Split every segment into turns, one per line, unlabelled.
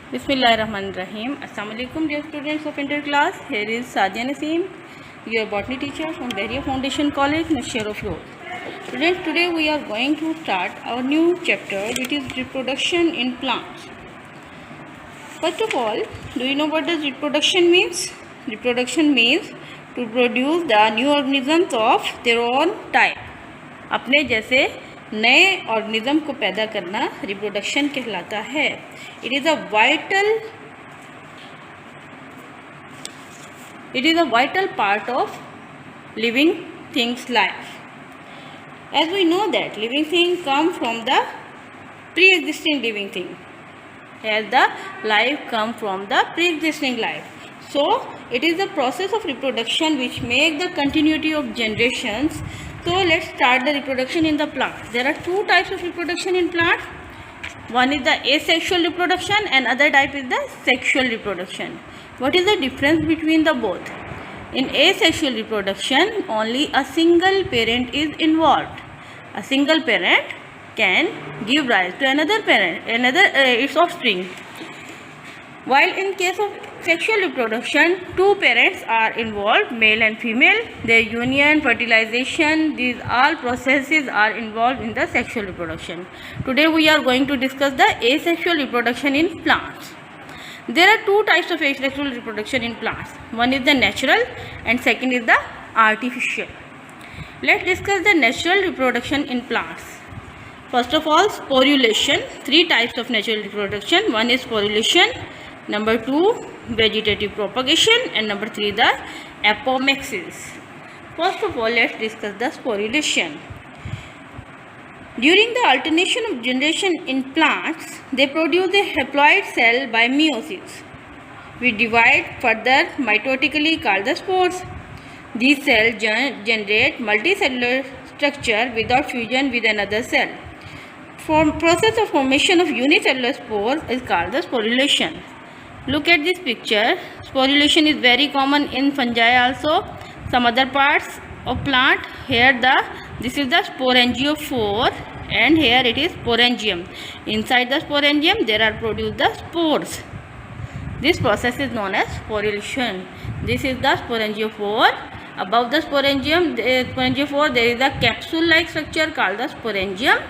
Bismillahirrahmanirrahim. Assalamu alaikum dear students of inter class. Here is Sadia Naseem, your botany teacher from Bahria Foundation College, Nashir of Road. Students, today we are going to start our new chapter, which is reproduction in plants. First of all, do you know what does reproduction means? Reproduction means to produce the new organisms of their own type. अपने जैसे नए organism को पैदा करना reproduction कहलाता है. It is a vital part of living things life. As we know that living thing come from the pre existing living thing, as the life come from the pre-existing life. So it is the process of reproduction which make the continuity of generations. So let's start the reproduction in the plant. There are two types of reproduction in plant. One is the asexual reproduction and other type is the sexual reproduction. What is the difference between the both? In asexual reproduction, only a single parent is involved. A single parent can give rise to another parent, its offspring. While in case of sexual reproduction, two parents are involved, male and female. Their union, fertilization, these all processes are involved in the sexual reproduction. Today we are going to discuss the asexual reproduction in plants. There are two types of asexual reproduction in plants. One is the natural and second is the artificial. Let's discuss the natural reproduction in plants. First of all, sporulation. Three types of natural reproduction. One is sporulation, number two vegetative propagation, and number three the apomixis. First of all, let's discuss the sporulation. During the alternation of generation in plants, they produce a haploid cell by meiosis, which divide further mitotically called the spores. These cells generate multicellular structure without fusion with another cell. Process of formation of unicellular spores is called the sporulation. Look at this picture. Sporulation is very common in fungi also, some other parts of plant. Here this is the sporangiophore and here it is sporangium. Inside the sporangium there are produced the spores. This process is known as sporulation. This is the sporangiophore. Above the sporangiophore there is a capsule-like structure called the sporangium.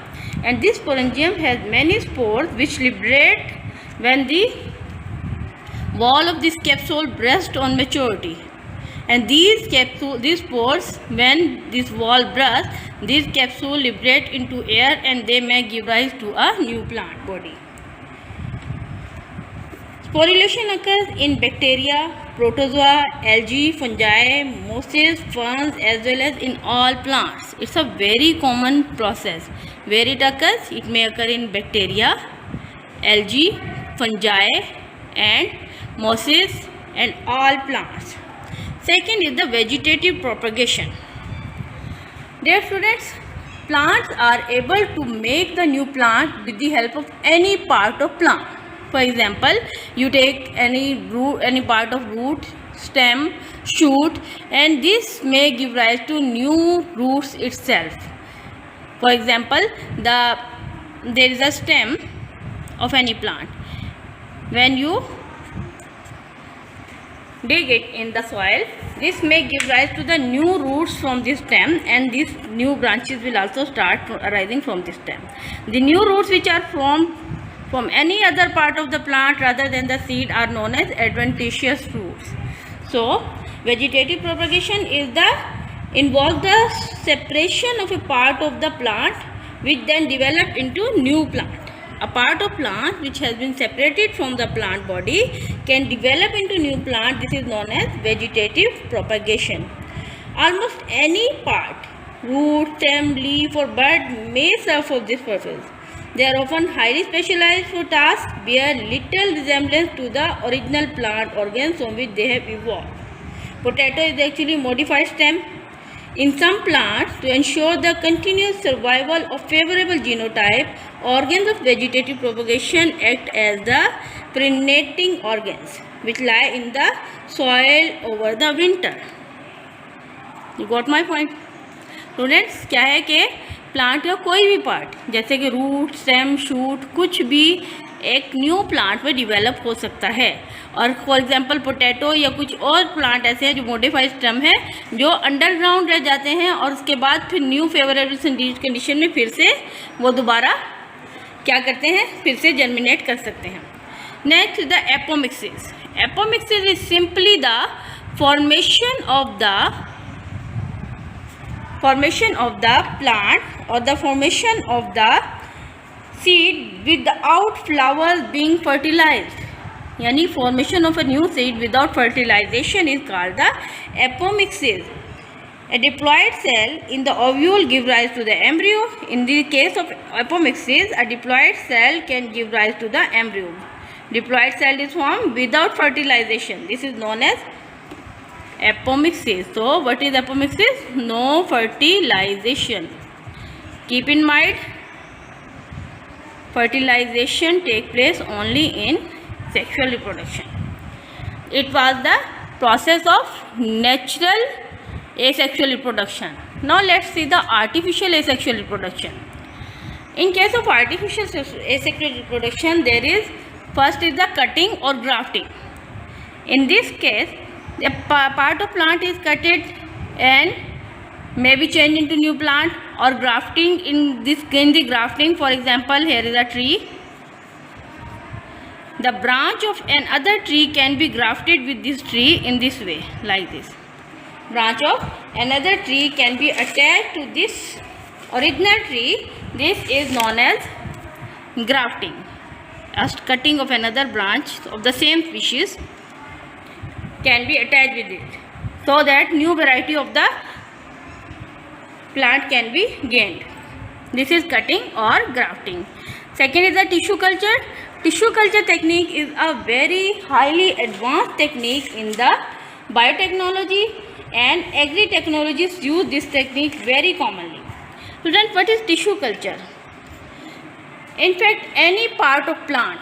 And this sporangium has many spores which liberate when the wall of this capsule bursts on maturity. And these spores, when this wall bursts, these capsules liberate into air and they may give rise to a new plant body. Sporulation occurs in bacteria, protozoa, algae, fungi, mosses, ferns, as well as in all plants. It's a very common process. Where it occurs? It may occur in bacteria, algae, fungi, and mosses, and all plants. Second is the vegetative propagation. Dear students, plants are able to make the new plant with the help of any part of plant. For example, you take any part of root, stem, shoot, and this may give rise to new roots itself. For example, there is a stem of any plant. When you dig it in the soil, this may give rise to the new roots from this stem, and these new branches will also start arising from this stem. The new roots which are formed from any other part of the plant rather than the seed are known as adventitious roots. So, vegetative propagation involves the separation of a part of the plant which then develop into new plant. A part of plant which has been separated from the plant body can develop into new plant. This is known as vegetative propagation. Almost any part, root, stem, leaf or bud may serve for this purpose. They are often highly specialized for tasks, bear little resemblance to the original plant organs from which they have evolved. Potato is actually modified stem. In some plants, to ensure the continuous survival of favorable genotype, organs of vegetative propagation act as the perennating organs which lie in the soil over the winter. You got my point? Students, क्या है कि plant का कोई भी part जैसे कि root, stem, shoot, कुछ भी एक न्यू प्लांट में डिवेलप हो सकता है। और फॉर एग्जांपल पोटैटो या कुछ और प्लांट ऐसे हैं जो मॉडिफाइड स्टेम है, जो अंडरग्राउंड रह जाते हैं और उसके बाद फिर न्यू फेवरेबल कंडीशन में फिर से वो दोबारा क्या करते हैं, फिर से जर्मिनेट कर सकते हैं। Next the apomixis. Apomixis is simply the formation of the plant or the formation of the seed without flowers being fertilized, यानी formation of a new seed without fertilization is called the apomixis. A diploid cell in the ovule gives rise to the embryo. In the case of apomixis, a diploid cell can give rise to the embryo. Diploid cell is formed without fertilization. This is known as apomixis. So what is apomixis? No fertilization. Keep in mind, fertilization take place only in sexual reproduction. It was the process of natural asexual reproduction. Now let's see the artificial asexual reproduction. In case of artificial asexual reproduction, there is first is the cutting or grafting. In this case, a part of plant is cutted and may be changed into new plant, or grafting. In the grafting, for example, here is a tree. The branch of another tree can be grafted with this tree in this way, like this. Branch of another tree can be attached to this original tree. This is known as grafting. As cutting of another branch of the same species can be attached with it, so that new variety of the plant can be gained. This is cutting or grafting. Second is the tissue culture. Tissue culture technique is a very highly advanced technique in the biotechnology, and agri-technologists use this technique very commonly. Students, what is tissue culture? In fact, any part of plant,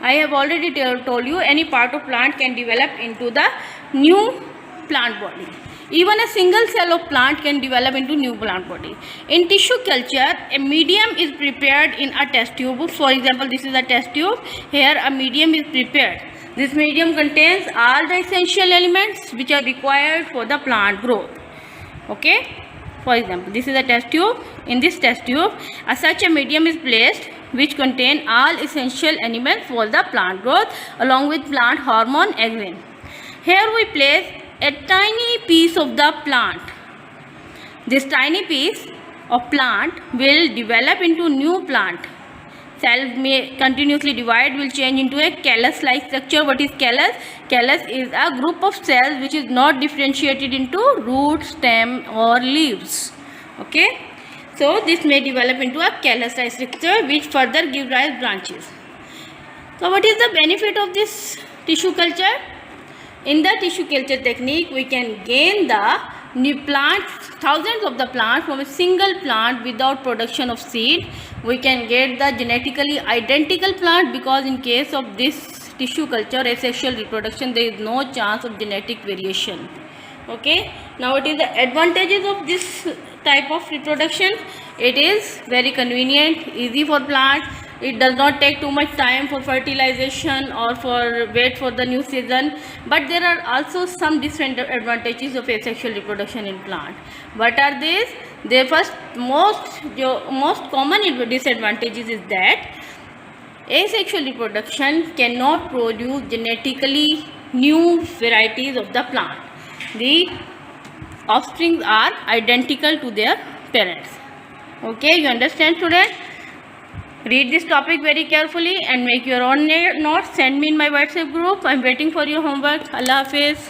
I have already told you, any part of plant can develop into the new plant body. Even a single cell of plant can develop into new plant body. In tissue culture, a medium is prepared in a test tube. For example, this is a test tube. Here a medium is prepared. This medium contains all the essential elements which are required for the plant growth. Okay. For example, this is a test tube. In this test tube, such a medium is placed which contain all essential elements for the plant growth along with plant hormone exin. Here we place a tiny piece of the plant. This tiny piece of plant will develop into new plant. Cells may continuously divide, will change into a callus-like structure. What is callus? Callus is a group of cells which is not differentiated into root, stem or leaves. Okay. So this may develop into a callus-like structure which further give rise branches. So what is the benefit of this tissue culture? In the tissue culture technique, we can gain the new plants, thousands of the plants from a single plant without production of seed. We can get the genetically identical plant, because in case of this tissue culture, asexual reproduction, there is no chance of genetic variation. Okay. Now what is the advantages of this type of reproduction? It is very convenient, easy for plants. It does not take too much time for fertilization or for wait for the new season. But there are also some disadvantages of asexual reproduction in plant. What are these? The first most common disadvantages is that asexual reproduction cannot produce genetically new varieties of the plant. The offsprings are identical to their parents. Okay, you understand, students? Read this topic very carefully and make your own notes. Send me in my WhatsApp group. I am waiting for your homework. Allah Hafiz.